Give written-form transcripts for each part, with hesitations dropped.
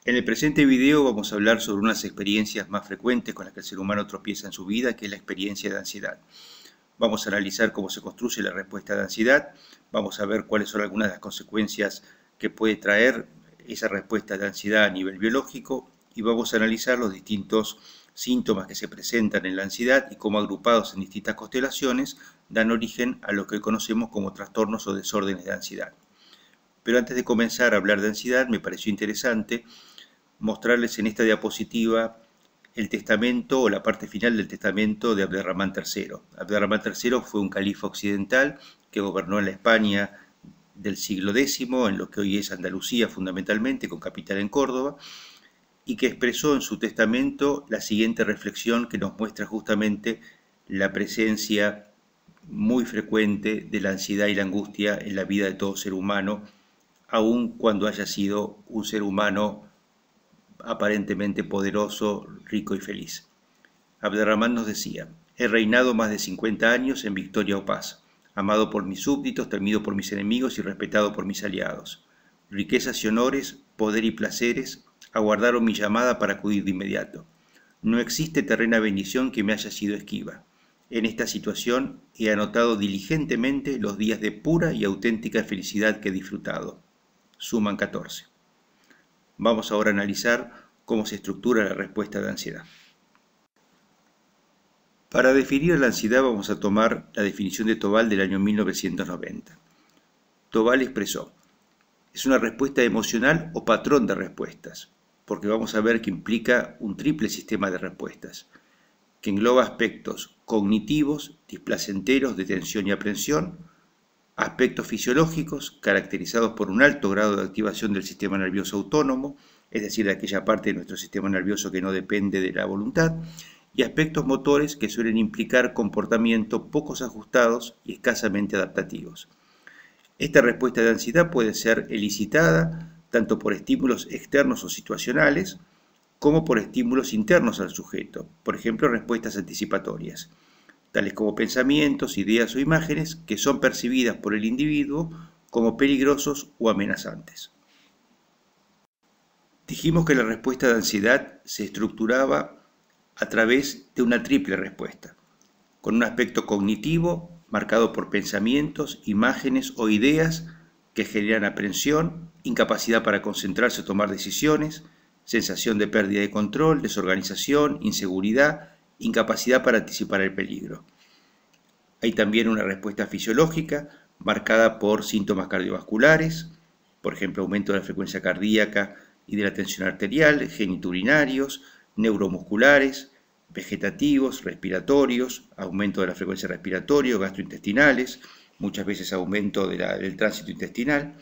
En el presente video vamos a hablar sobre unas experiencias más frecuentes con las que el ser humano tropieza en su vida, que es la experiencia de ansiedad. Vamos a analizar cómo se construye la respuesta de ansiedad, vamos a ver cuáles son algunas de las consecuencias que puede traer esa respuesta de ansiedad a nivel biológico y vamos a analizar los distintos síntomas que se presentan en la ansiedad y cómo agrupados en distintas constelaciones dan origen a lo que conocemos como trastornos o desórdenes de ansiedad. Pero antes de comenzar a hablar de ansiedad, me pareció interesante mostrarles en esta diapositiva el testamento o la parte final del testamento de Abderramán III. Abderramán III fue un califa occidental que gobernó en la España del siglo X, en lo que hoy es Andalucía fundamentalmente, con capital en Córdoba, y que expresó en su testamento la siguiente reflexión que nos muestra justamente la presencia muy frecuente de la ansiedad y la angustia en la vida de todo ser humano, aun cuando haya sido un ser humano aparentemente poderoso, rico y feliz. Abderramán nos decía: he reinado más de 50 años en victoria o paz, amado por mis súbditos, temido por mis enemigos y respetado por mis aliados. Riquezas y honores, poder y placeres aguardaron mi llamada para acudir de inmediato. No existe terrena bendición que me haya sido esquiva. En esta situación he anotado diligentemente los días de pura y auténtica felicidad que he disfrutado. Suman 14. Vamos ahora a analizar cómo se estructura la respuesta de ansiedad. Para definir la ansiedad vamos a tomar la definición de Tobal del año 1990. Tobal expresó: es una respuesta emocional o patrón de respuestas, porque vamos a ver que implica un triple sistema de respuestas, que engloba aspectos cognitivos, displacenteros de tensión y aprensión, aspectos fisiológicos caracterizados por un alto grado de activación del sistema nervioso autónomo, es decir, de aquella parte de nuestro sistema nervioso que no depende de la voluntad, y aspectos motores que suelen implicar comportamientos pocos ajustados y escasamente adaptativos. Esta respuesta de ansiedad puede ser elicitada tanto por estímulos externos o situacionales, como por estímulos internos al sujeto, por ejemplo, respuestas anticipatorias, tales como pensamientos, ideas o imágenes que son percibidas por el individuo como peligrosos o amenazantes. Dijimos que la respuesta de ansiedad se estructuraba a través de una triple respuesta, con un aspecto cognitivo marcado por pensamientos, imágenes o ideas que generan aprensión, incapacidad para concentrarse o tomar decisiones, sensación de pérdida de control, desorganización, inseguridad, incapacidad para anticipar el peligro. Hay también una respuesta fisiológica marcada por síntomas cardiovasculares, por ejemplo, aumento de la frecuencia cardíaca y de la tensión arterial, genitourinarios, neuromusculares, vegetativos, respiratorios, aumento de la frecuencia respiratoria, gastrointestinales, muchas veces aumento del tránsito intestinal,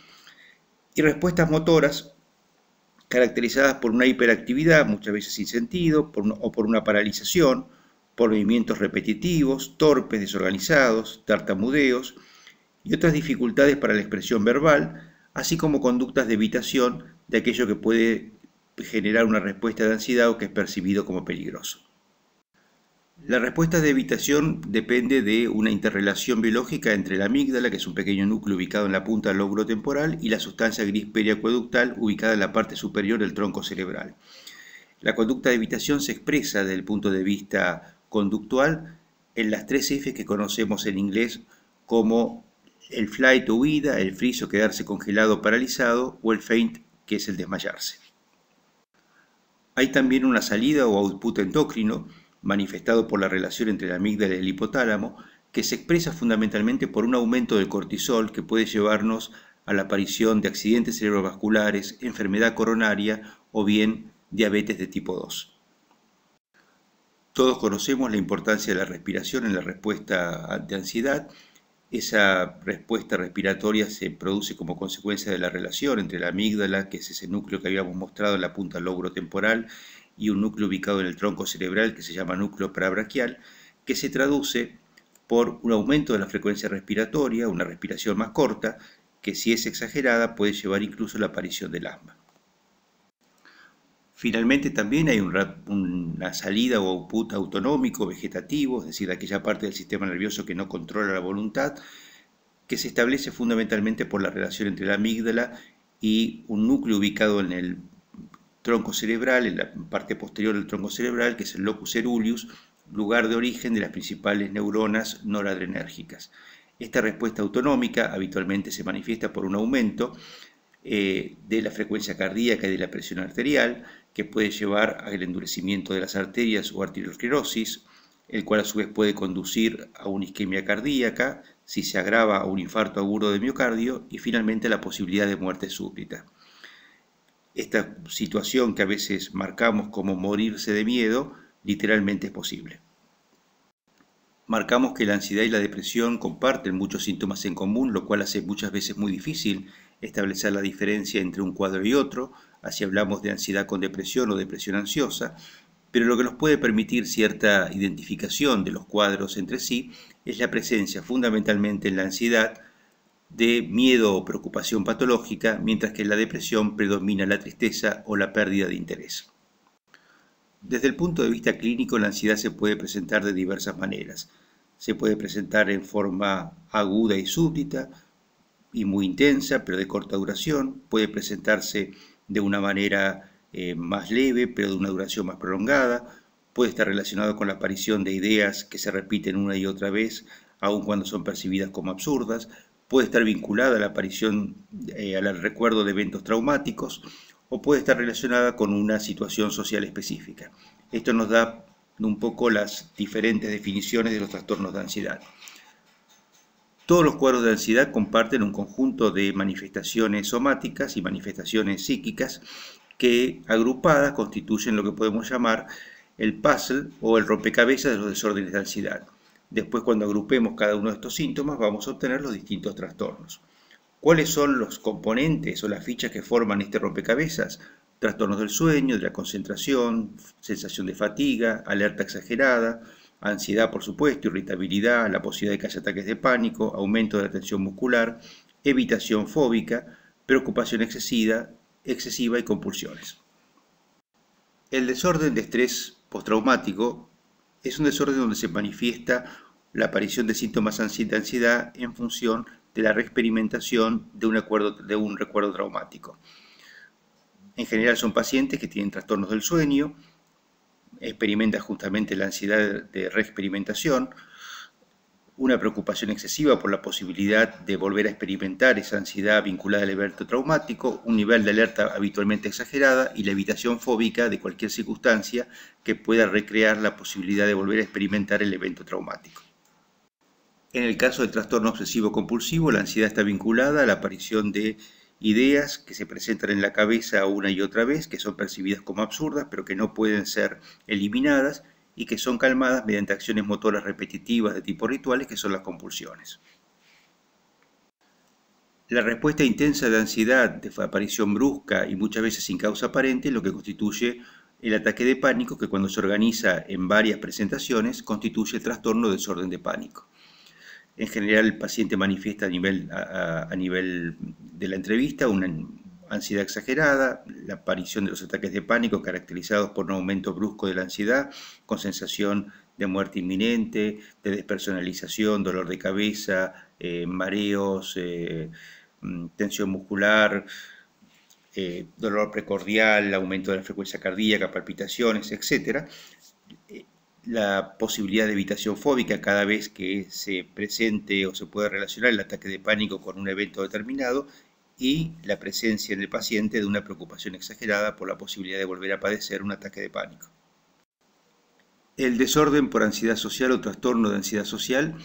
y respuestas motoras caracterizadas por una hiperactividad, muchas veces sin sentido, o por una paralización, por movimientos repetitivos, torpes, desorganizados, tartamudeos y otras dificultades para la expresión verbal, así como conductas de evitación de aquello que puede generar una respuesta de ansiedad o que es percibido como peligroso. La respuesta de evitación depende de una interrelación biológica entre la amígdala, que es un pequeño núcleo ubicado en la punta del lóbulo temporal, y la sustancia gris periacueductal ubicada en la parte superior del tronco cerebral. La conducta de evitación se expresa desde el punto de vista conductual en las 3 F que conocemos en inglés como el flight o huida, el freeze o quedarse congelado o paralizado, o el faint, que es el desmayarse. Hay también una salida o output endocrino manifestado por la relación entre la amígdala y el hipotálamo, que se expresa fundamentalmente por un aumento del cortisol que puede llevarnos a la aparición de accidentes cerebrovasculares, enfermedad coronaria o bien diabetes de tipo 2. Todos conocemos la importancia de la respiración en la respuesta ante ansiedad. Esa respuesta respiratoria se produce como consecuencia de la relación entre la amígdala, que es ese núcleo que habíamos mostrado en la punta del lóbulo temporal, y un núcleo ubicado en el tronco cerebral que se llama núcleo parabraquial, que se traduce por un aumento de la frecuencia respiratoria, una respiración más corta, que si es exagerada puede llevar incluso a la aparición del asma. Finalmente también hay una salida o output autonómico vegetativo, es decir, aquella parte del sistema nervioso que no controla la voluntad, que se establece fundamentalmente por la relación entre la amígdala y un núcleo ubicado en el tronco cerebral, en la parte posterior del tronco cerebral, que es el locus ceruleus, lugar de origen de las principales neuronas noradrenérgicas. Esta respuesta autonómica habitualmente se manifiesta por un aumento de la frecuencia cardíaca y de la presión arterial, que puede llevar al endurecimiento de las arterias o arteriosclerosis, el cual a su vez puede conducir a una isquemia cardíaca, si se agrava a un infarto agudo de miocardio, y finalmente a la posibilidad de muerte súbita. Esta situación que a veces marcamos como morirse de miedo, literalmente es posible. Marcamos que la ansiedad y la depresión comparten muchos síntomas en común, lo cual hace muchas veces muy difícil establecer la diferencia entre un cuadro y otro, así hablamos de ansiedad con depresión o depresión ansiosa, pero lo que nos puede permitir cierta identificación de los cuadros entre sí es la presencia fundamentalmente en la ansiedad de miedo o preocupación patológica, mientras que en la depresión predomina la tristeza o la pérdida de interés. Desde el punto de vista clínico, la ansiedad se puede presentar de diversas maneras. Se puede presentar en forma aguda y súbdita y muy intensa, pero de corta duración. Puede presentarse de una manera más leve, pero de una duración más prolongada. Puede estar relacionado con la aparición de ideas que se repiten una y otra vez, aun cuando son percibidas como absurdas. Puede estar vinculada a la aparición, al recuerdo de eventos traumáticos, o puede estar relacionada con una situación social específica. Esto nos da un poco las diferentes definiciones de los trastornos de ansiedad. Todos los cuadros de ansiedad comparten un conjunto de manifestaciones somáticas y manifestaciones psíquicas que agrupadas constituyen lo que podemos llamar el puzzle o el rompecabezas de los desórdenes de ansiedad. Después, cuando agrupemos cada uno de estos síntomas, vamos a obtener los distintos trastornos. ¿Cuáles son los componentes o las fichas que forman este rompecabezas? Trastornos del sueño, de la concentración, sensación de fatiga, alerta exagerada, ansiedad por supuesto, irritabilidad, la posibilidad de que haya ataques de pánico, aumento de la tensión muscular, evitación fóbica, preocupación excesiva y compulsiones. El desorden de estrés postraumático es un desorden donde se manifiesta la aparición de síntomas de ansiedad en función de la reexperimentación de un recuerdo traumático. En general son pacientes que tienen trastornos del sueño, experimentan justamente la ansiedad de reexperimentación, una preocupación excesiva por la posibilidad de volver a experimentar esa ansiedad vinculada al evento traumático, un nivel de alerta habitualmente exagerada y la evitación fóbica de cualquier circunstancia que pueda recrear la posibilidad de volver a experimentar el evento traumático. En el caso del trastorno obsesivo compulsivo, la ansiedad está vinculada a la aparición de ideas que se presentan en la cabeza una y otra vez, que son percibidas como absurdas, pero que no pueden ser eliminadas y que son calmadas mediante acciones motoras repetitivas de tipo rituales, que son las compulsiones. La respuesta intensa de ansiedad, de aparición brusca y muchas veces sin causa aparente, es lo que constituye el ataque de pánico, que cuando se organiza en varias presentaciones constituye el trastorno de desorden de pánico. En general, el paciente manifiesta a nivel de la entrevista una ansiedad exagerada, la aparición de los ataques de pánico caracterizados por un aumento brusco de la ansiedad, con sensación de muerte inminente, de despersonalización, dolor de cabeza, mareos, tensión muscular, dolor precordial, aumento de la frecuencia cardíaca, palpitaciones, etc. La posibilidad de evitación fóbica cada vez que se presente o se puede relacionar el ataque de pánico con un evento determinado, y la presencia en el paciente de una preocupación exagerada por la posibilidad de volver a padecer un ataque de pánico. El desorden por ansiedad social o trastorno de ansiedad social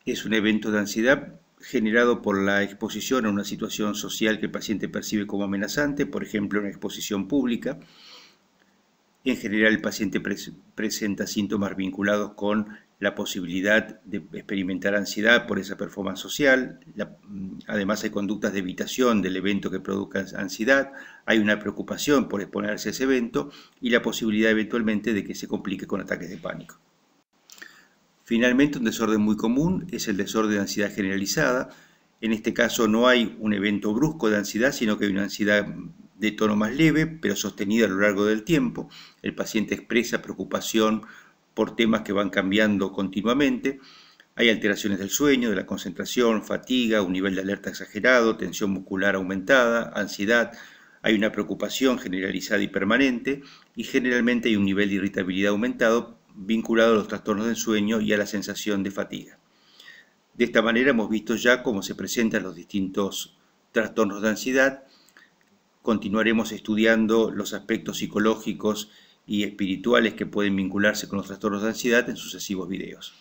es un evento de ansiedad generado por la exposición a una situación social que el paciente percibe como amenazante, por ejemplo, una exposición pública. En general, el paciente presenta síntomas vinculados con la posibilidad de experimentar ansiedad por esa performance social. Además, hay conductas de evitación del evento que produzca ansiedad. Hay una preocupación por exponerse a ese evento y la posibilidad eventualmente de que se complique con ataques de pánico. Finalmente, un desorden muy común es el desorden de ansiedad generalizada. En este caso no hay un evento brusco de ansiedad, sino que hay una ansiedad de tono más leve, pero sostenida a lo largo del tiempo. El paciente expresa preocupación por temas que van cambiando continuamente. Hay alteraciones del sueño, de la concentración, fatiga, un nivel de alerta exagerado, tensión muscular aumentada, ansiedad. Hay una preocupación generalizada y permanente y generalmente hay un nivel de irritabilidad aumentado vinculado a los trastornos del sueño y a la sensación de fatiga. De esta manera hemos visto ya cómo se presentan los distintos trastornos de ansiedad. Continuaremos estudiando los aspectos psicológicos y espirituales que pueden vincularse con los trastornos de ansiedad en sucesivos videos.